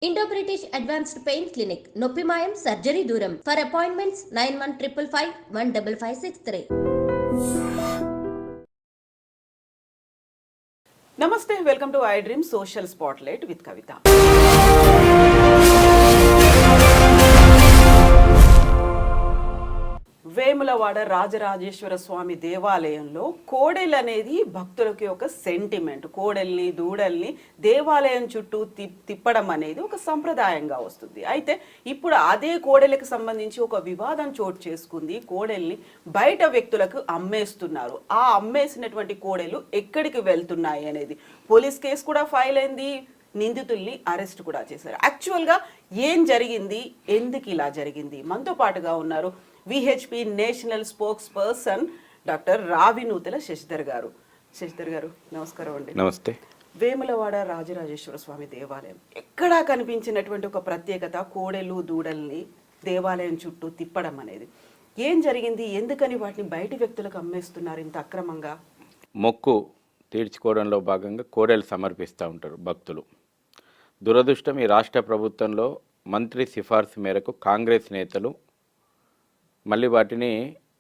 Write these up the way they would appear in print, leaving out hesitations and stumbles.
Indo British advanced pain clinic నొప్పి మాయం surgery దూరం for appointments 9155515563. Namaste, welcome to I dream social spotlight with Kavitha. Vemulawada Rajarajeshwara Swamy దేవాలయంలో కోడెలు అనేది భక్తులకి ఒక సెంటిమెంట్. కోడెల్ని దూడల్ని దేవాలయం చుట్టూ తిప్పడం అనేది ఒక సంప్రదాయంగా వస్తుంది. అయితే ఇప్పుడు అదే కోడెలకు సంబంధించి ఒక వివాదం చోటు చేసుకుంది. కోడెల్ని బయట వ్యక్తులకు అమ్మేస్తున్నారు. ఆ అమ్మేసినటువంటి కోడెలు ఎక్కడికి వెళ్తున్నాయి అనేది పోలీస్ కేసు కూడా ఫైల్ అయింది. నిందితుల్ని అరెస్ట్ కూడా చేశారు. యాక్చువల్గా ఏం జరిగింది, ఎందుకు ఇలా జరిగింది? మనతో పాటుగా ఉన్నారు VHP national spokesperson doctor Ravinuthala Sashidhar గారు. శశిధర్ గారు నమస్కారం అండి. నమస్తే. వేములవాడ రాజరాజేశ్వర స్వామి దేవాలయం ఎక్కడా కనిపించినటువంటి ఒక ప్రత్యేకత కోడెలు దూడల్ని దేవాలయం చుట్టూ తిప్పడం అనేది. ఏం జరిగింది, ఎందుకని వాటిని బయటి వ్యక్తులకు అమ్మేస్తున్నారు ఇంత అక్రమంగా? మొక్కు తీర్చుకోవడంలో భాగంగా కోడెలు సమర్పిస్తూ ఉంటారు భక్తులు. దురదృష్టం, ఈ రాష్ట్ర ప్రభుత్వంలో మంత్రి సిఫార్సు మేరకు కాంగ్రెస్ నేతలు మళ్ళీ వాటిని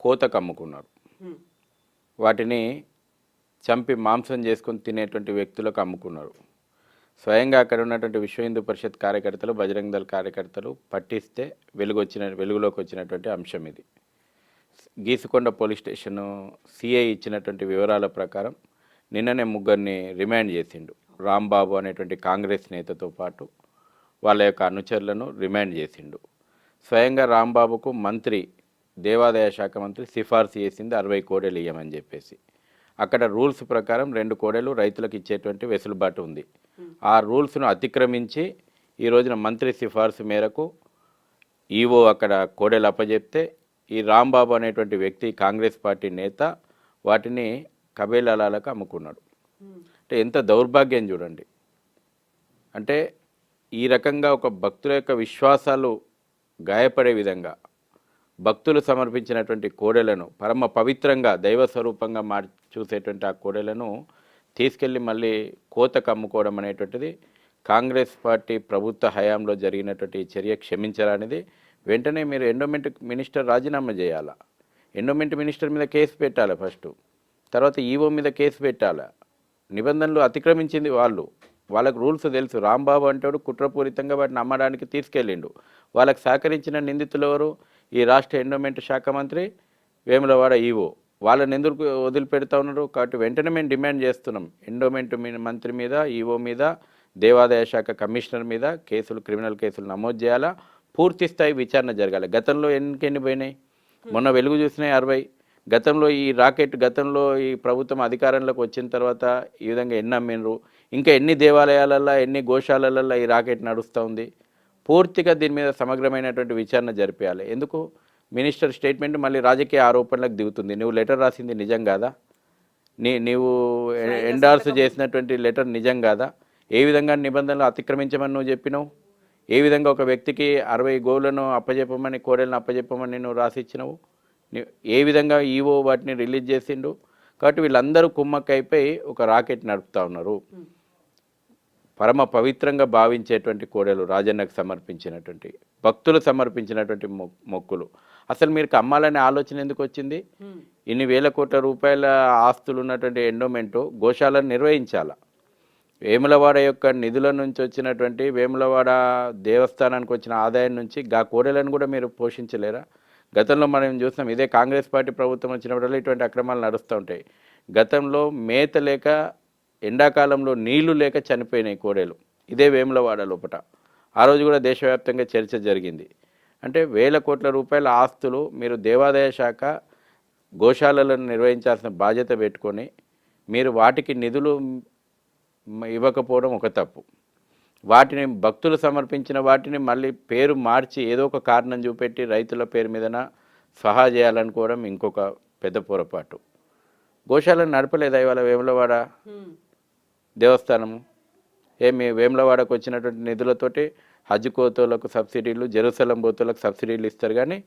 కోతకు అమ్ముకున్నారు. వాటిని చంపి మాంసం చేసుకొని తినేటువంటి వ్యక్తులకు అమ్ముకున్నారు. స్వయంగా అక్కడ ఉన్నటువంటి విశ్వ హిందూ పరిషత్ కార్యకర్తలు, బజరంగ దళ కార్యకర్తలు పట్టిస్తే వెలుగులోకి వచ్చినటువంటి అంశం ఇది. గీసుకొండ పోలీస్ స్టేషన్ సిఐ ఇచ్చినటువంటి వివరాల ప్రకారం నిన్ననే ముగ్గురిని రిమాండ్ చేసిండు. రాంబాబు అనేటువంటి కాంగ్రెస్ నేతతో పాటు వాళ్ళ యొక్క అనుచరులను రిమాండ్ చేసిండు. స్వయంగా రాంబాబుకు మంత్రి, దేవాదాయ శాఖ మంత్రి సిఫార్సు చేసింది 60 కోడెలు ఇవ్వమని చెప్పేసి. అక్కడ రూల్స్ ప్రకారం 2 కోడెలు రైతులకు ఇచ్చేటువంటి వెసులుబాటు ఉంది. ఆ రూల్స్ను అతిక్రమించి ఈ రోజున మంత్రి సిఫార్సు మేరకు ఈవో అక్కడ కోడెలు అప్పచెప్తే ఈ రాంబాబు అనేటువంటి వ్యక్తి, కాంగ్రెస్ పార్టీ నేత, వాటిని కబేలాలకు అమ్ముకున్నాడు. అంటే ఎంత దౌర్భాగ్యం చూడండి. అంటే ఈ రకంగా ఒక భక్తుల యొక్క విశ్వాసాలు గాయపడే విధంగా భక్తులు సమర్పించినటువంటి కోడెలను పరమ పవిత్రంగా దైవ స్వరూపంగా చూసేటువంటి ఆ కోడెలను తీసుకెళ్ళి మళ్ళీ కోతకు అమ్ముకోవడం అనేటువంటిది కాంగ్రెస్ పార్టీ ప్రభుత్వ హయాంలో జరిగినటువంటి చర్య క్షమించాలనేది. వెంటనే మీరు ఎండోమెంట్ మినిస్టర్ రాజీనామా చేయాలా, ఎండోమెంట్ మినిస్టర్ మీద కేసు పెట్టాలి ఫస్ట్, తర్వాత ఈవో మీద కేసు పెట్టాలి. నిబంధనలు అతిక్రమించింది వాళ్ళకు రూల్స్ తెలుసు. రాంబాబు అంటాడు కుట్రపూరితంగా వాటిని అమ్మడానికి తీసుకెళ్ళిండు. వాళ్ళకి సహకరించిన నిందితులు ఎవరు? ఈ రాష్ట్ర ఎండోమెంట్ శాఖ మంత్రి, వేములవాడ ఈవో. వాళ్ళని ఎందుకు వదిలిపెడతా ఉన్నారు? కాబట్టి వెంటనే మేము డిమాండ్ చేస్తున్నాం, ఎండోమెంట్ మంత్రి మీద, ఈవో మీద, దేవాదాయ శాఖ కమిషనర్ మీద కేసులు, క్రిమినల్ కేసులు నమోదు చేయాలా. పూర్తి స్థాయి విచారణ జరగాలి. గతంలో ఎన్ని పోయినాయి? మొన్న వెలుగు చూసినాయి 60. గతంలో గతంలో ఈ ప్రభుత్వం అధికారంలోకి వచ్చిన తర్వాత ఈ విధంగా ఎన్ని అమ్మినరు? ఇంకా ఎన్ని దేవాలయాలల్లో, ఎన్ని గోశాలలలో ఈ రాకెట్ నడుస్తూ ఉంది? పూర్తిగా దీని మీద సమగ్రమైనటువంటి విచారణ జరిపేయాలి. ఎందుకు మినిస్టర్ స్టేట్మెంట్ మళ్ళీ రాజకీయ ఆరోపణలకు దిగుతుంది? నువ్వు లెటర్ రాసింది నిజం కాదా? నీవు ఎండార్స్ చేసినటువంటి లెటర్ నిజం కాదా? ఏ విధంగా నిబంధనలు అతిక్రమించమని నువ్వు చెప్పినావు? ఏ విధంగా ఒక వ్యక్తికి 60 గోవులను అప్పచెప్పమని, కోడెలను అప్పచెప్పమని నువ్వు రాసిచ్చినావు? ఏ విధంగా ఈవో వాటిని రిలీజ్ చేసిండు? కాబట్టి వీళ్ళందరూ కుమ్మక్కైపోయి ఒక రాకెట్ నడుపుతూ ఉన్నారు. పరమ పవిత్రంగా భావించేటువంటి కోడెలు, రాజన్నకు సమర్పించినటువంటి, భక్తులు సమర్పించినటువంటి మొక్కులు. అసలు మీరు అమ్మాలనే ఆలోచన ఎందుకు వచ్చింది? ఇన్ని వేల కోట్ల రూపాయల ఆస్తులు ఉన్నటువంటి ఎండోమెంటు గోశాలను నిర్వహించాల. వేములవాడ యొక్క నిధుల నుంచి వచ్చినటువంటి, వేములవాడ దేవస్థానానికి వచ్చిన ఆదాయం నుంచి గా కోడెలను కూడా మీరు పోషించలేరా? గతంలో మనం చూసినాం, ఇదే కాంగ్రెస్ పార్టీ ప్రభుత్వం వచ్చినప్పుడల్లా ఇటువంటి అక్రమాలు నడుస్తూ ఉంటాయి. గతంలో మేత లేక, ఎండాకాలంలో నీళ్లు లేక చనిపోయినాయి కోడెలు ఇదే వేములవాడ లోపట. ఆ రోజు కూడా దేశవ్యాప్తంగా చర్చ జరిగింది. అంటే వేల కోట్ల రూపాయల ఆస్తులు మీరు దేవాదాయ శాఖ గోశాలలను నిర్వహించాల్సిన బాధ్యత పెట్టుకొని మీరు వాటికి నిధులు ఇవ్వకపోవడం ఒక తప్పు. వాటిని భక్తులు సమర్పించిన వాటిని మళ్ళీ పేరు మార్చి ఏదో ఒక కారణం చూపెట్టి రైతుల పేరు మీదన సహా చేయాలనుకోవడం ఇంకొక పెద్ద పొరపాటు. గోశాలను నడపలేదా ఇవాళ వేములవాడ దేవస్థానము? ఏమి వేములవాడకు వచ్చినటువంటి నిధులతోటి హజ్ కోతోలకు సబ్సిడీలు, జెరూసలం పోతులకు సబ్సిడీలు ఇస్తారు, కానీ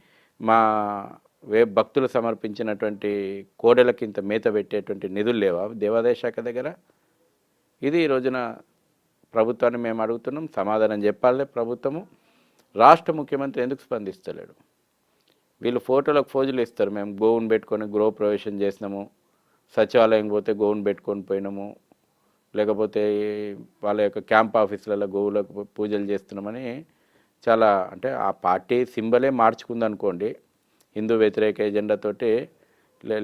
మా భక్తులు సమర్పించినటువంటి కోడెలకి ఇంత మేత పెట్టేటువంటి నిధులు లేవా దేవాదాయ శాఖ దగ్గర? ఇది ఈ రోజున ప్రభుత్వాన్ని మేము అడుగుతున్నాం, సమాధానం చెప్పాలి ప్రభుత్వము. రాష్ట్ర ముఖ్యమంత్రి ఎందుకు స్పందిస్తలేడు? వీళ్ళు ఫోటోలకు ఫోజులు ఇస్తారు, మేము గోవును పెట్టుకొని గృహప్రవేశం చేసినాము, సచివాలయం పోతే గోవును పెట్టుకొని పోయినాము, లేకపోతే వాళ్ళ యొక్క క్యాంప్ ఆఫీసులలో గోవులకు పూజలు చేస్తున్నామని. చాలా అంటే ఆ పార్టీ సింబలే మార్చుకుందనుకోండి, హిందూ వ్యతిరేక ఎజెండాతోటి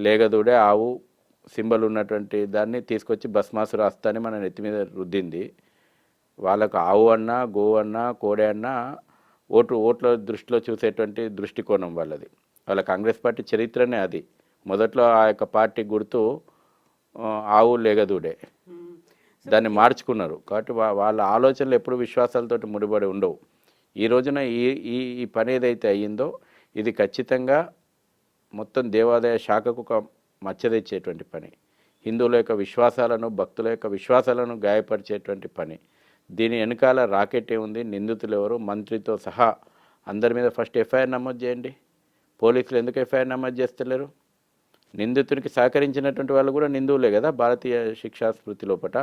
లేగదూడే ఆవు సింబల్ ఉన్నటువంటి దాన్ని తీసుకొచ్చి భస్మాసు రాస్తాని మన నెత్తి మీద రుద్దింది. వాళ్ళకు ఆవు అన్నా గోవు అన్నా కోడే అన్నా ఓట్ల దృష్టిలో చూసేటువంటి దృష్టికోణం వాళ్ళది. వాళ్ళ కాంగ్రెస్ పార్టీ చరిత్రనే అది. మొదట్లో ఆ యొక్క పార్టీ గుర్తు ఆవు లేగదూడే, దాన్ని మార్చుకున్నారు. కాబట్టి వాళ్ళ ఆలోచనలు ఎప్పుడు విశ్వాసాలతోటి ముడిపడి ఉండవు. ఈ రోజున ఈ పని ఏదైతే అయ్యిందో ఇది ఖచ్చితంగా మొత్తం దేవాదాయ శాఖకు ఒక మచ్చ తెచ్చేటువంటి పని, హిందువుల యొక్క విశ్వాసాలను భక్తుల యొక్క విశ్వాసాలను గాయపరిచేటువంటి పని. దీని వెనకాల రాకెట్ ఏముంది, నిందితులు ఎవరు, మంత్రితో సహా అందరి మీద ఫస్ట్ ఎఫ్ఐఆర్ నమోదు చేయండి. పోలీసులు ఎందుకు ఎఫ్ఐఆర్ నమోదు చేస్తలేరు? నిందితునికి సహకరించినటువంటి వాళ్ళు కూడా నిందువులే కదా భారతీయ శిక్షా స్మృతి లోపట.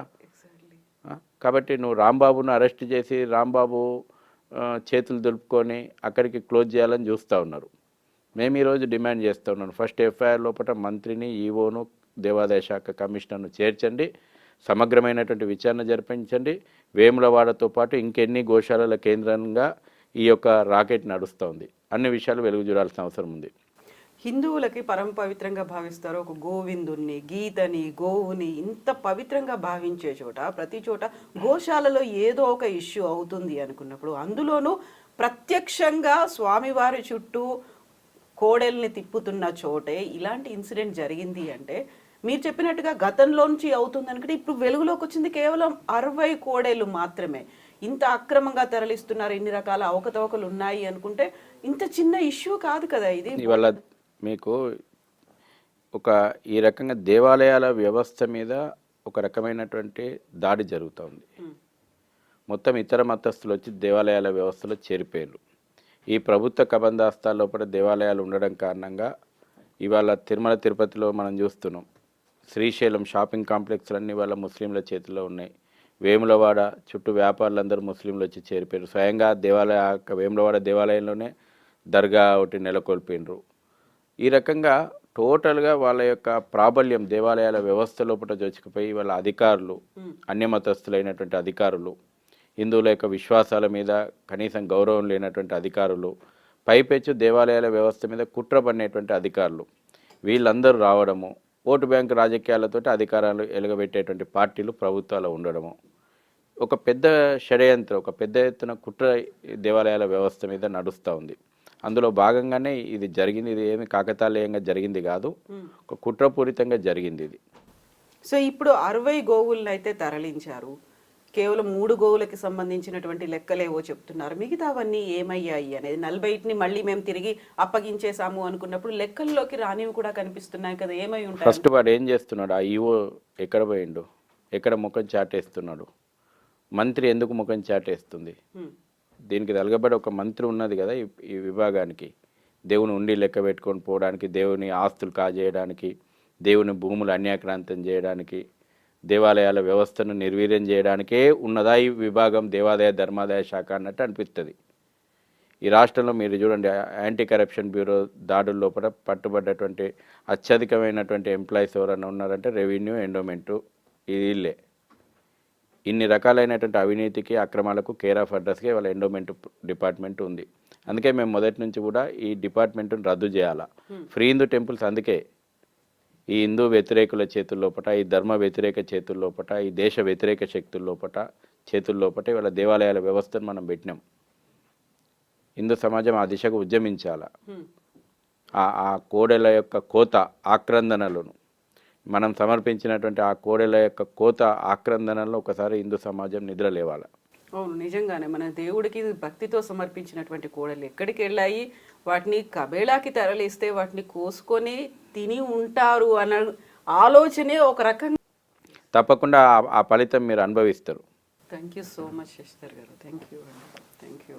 కాబట్టి నువ్వు రాంబాబును అరెస్ట్ చేసి రాంబాబు చేతులు దులుపుకొని అక్కడికి క్లోజ్ చేయాలని చూస్తూ ఉన్నారు. మేము ఈరోజు డిమాండ్ చేస్తూ ఉన్నాను, ఫస్ట్ ఎఫ్ఐఆర్ లోపల మంత్రిని, ఈవోను, దేవాదాయ శాఖ కమిషనర్ను చేర్చండి, సమగ్రమైనటువంటి విచారణ జరిపించండి. వేములవాడతో పాటు ఇంకెన్ని గోశాలల కేంద్రంగా ఈ యొక్క రాకెట్ నడుస్తోంది, అన్ని విషయాలు వెలుగు చూడాల్సిన అవసరం ఉంది. హిందువులకి పరమ పవిత్రంగా భావిస్తారు. ఒక గోవిందుణ్ణి, గీతని, గోవుని ఇంత పవిత్రంగా భావించే చోట, ప్రతి చోట గోశాలలో ఏదో ఒక ఇష్యూ అవుతుంది అనుకున్నప్పుడు, అందులోనూ ప్రత్యక్షంగా స్వామివారి చుట్టూ కోడెల్ని తిప్పుతున్న చోటే ఇలాంటి ఇన్సిడెంట్ జరిగింది అంటే, మీరు చెప్పినట్టుగా గతంలోంచి అవుతుంది అనుకుంటే ఇప్పుడు వెలుగులోకి వచ్చింది కేవలం 60 కోడేళ్ళు మాత్రమే. ఇంత అక్రమంగా తరలిస్తున్నారు, ఇన్ని రకాల అవకతవకలు ఉన్నాయి అనుకుంటే ఇంత చిన్న ఇష్యూ కాదు కదా ఇది. ఇవాళ మీకు ఈ రకంగా దేవాలయాల వ్యవస్థ మీద ఒక రకమైనటువంటి దాడి జరుగుతోంది. మొత్తం ఇతర మతస్థులు వచ్చి దేవాలయాల వ్యవస్థలో చేరిపోయారు. ఈ ప్రభుత్వ కబంధాస్తాల లోపల దేవాలయాలు ఉండడం కారణంగా ఇవాళ తిరుమల తిరుపతిలో మనం చూస్తున్నాం, శ్రీశైలం షాపింగ్ కాంప్లెక్స్లన్నీ వాళ్ళ ముస్లింల చేతిలో ఉన్నాయి. వేములవాడ చుట్టూ వ్యాపారులందరూ ముస్లింలు వచ్చి చేరిపోయారు. స్వయంగా వేములవాడ దేవాలయంలోనే దర్గా ఒకటి నెలకొల్పినరు. ఈ రకంగా టోటల్గా వాళ్ళ యొక్క ప్రాబల్యం దేవాలయాల వ్యవస్థ లోపల చొచ్చుకుపోయి వాళ్ళ అధికారులు, అన్యమతస్థులైనటువంటి అధికారులు, హిందువుల యొక్క విశ్వాసాల మీద కనీసం గౌరవం లేనటువంటి అధికారులు, పైపెచ్చు దేవాలయాల వ్యవస్థ మీద కుట్ర పడినటువంటి అధికారులు, వీళ్ళందరూ రావడము, ఓటు బ్యాంకు రాజకీయాలతోటి అధికారాలు ఎలుగబెట్టేటువంటి పార్టీలు ప్రభుత్వాలు ఉండడము, ఒక పెద్ద షడ్యంత్రం, ఒక పెద్ద ఎత్తున కుట్ర దేవాలయాల వ్యవస్థ మీద నడుస్తూ ఉంది. అందులో భాగంగానే ఇది జరిగింది. ఇది ఏమి కాకతాళీయంగా జరిగింది కాదు, ఒక కుట్రపూరితంగా జరిగింది ఇది. సో ఇప్పుడు 60 గోవులను అయితే తరలించారు. కేవలం 3 గోవులకి సంబంధించినటువంటి లెక్కలేవో చెప్తున్నారు. మిగతావన్నీ ఏమయ్యాయి అనేది 40ని మళ్ళీ మేము తిరిగి అప్పగించేసాము అనుకున్నప్పుడు లెక్కల్లోకి రానివి కూడా కనిపిస్తున్నాయి కదా, ఏమై ఉంటాయి? ఫస్ట్ వాడు ఏం చేస్తున్నాడు? ఆ ఈవో ఎక్కడ పోయిండు, ఎక్కడ ముఖం చాటేస్తున్నాడు? మంత్రి ఎందుకు ముఖం చాటేస్తుంది? దీనికి తలగబడి ఒక మంత్రి ఉన్నది కదా ఈ విభాగానికి, దేవుని ఉండి లెక్క పెట్టుకొని పోవడానికి, దేవుని ఆస్తులు కాజేయడానికి, దేవుని భూములు అన్యాక్రాంతం చేయడానికి, దేవాలయాల వ్యవస్థను నిర్వీర్యం చేయడానికే ఉన్నదా ఈ విభాగం, దేవాదాయ ధర్మాదాయ శాఖ అన్నట్టు అనిపిస్తుంది. ఈ రాష్ట్రంలో మీరు చూడండి, యాంటీ కరప్షన్ బ్యూరో దాడుల లోపల పట్టుబడ్డటువంటి అత్యధికమైనటువంటి ఎంప్లాయీస్ ఎవరైనా ఉన్నారంటే రెవెన్యూ, ఎండోమెంటు, వీళ్ళే. ఇన్ని రకాలైనటువంటి అవినీతికి, అక్రమాలకు కేర్ ఆఫ్ అడ్రస్గా వాళ్ళ ఎండోమెంట్ డిపార్ట్మెంట్ ఉంది. అందుకే మేము మొదటి నుంచి కూడా ఈ డిపార్ట్మెంట్ను రద్దు చేయాలా. ఫ్రీ హిందూ టెంపుల్స్ అందుకే ఈ హిందూ వ్యతిరేకుల చేతుల్లోపట, ఈ ధర్మ వ్యతిరేక చేతుల్లోపట, ఈ దేశ వ్యతిరేక చేతుల్లోపట ఇవాళ దేవాలయాల వ్యవస్థను మనం పెట్టినాం. హిందూ సమాజం ఆ దిశగా ఉద్యమించాల. ఆ కోడెల యొక్క కోత ఆక్రందనలను మనం సమర్పించినటువంటి ఆ కోడెల యొక్క కోత ఆక్రందనలో ఒకసారి హిందూ సమాజం నిద్ర లేవాలి. అవును, నిజంగానే మన దేవుడికి భక్తితో సమర్పించినటువంటి కోడలు ఎక్కడికి వెళ్ళాయి, వాటిని కబేళాకి తరలిస్తే వాటిని కోసుకొని తిని ఉంటారు అన్న ఆలోచనే ఒక రకంగా. తప్పకుండా ఆ ఫలితం మీరు అనుభవిస్తారు. Thank you so much Shashidhar garu. Thank you.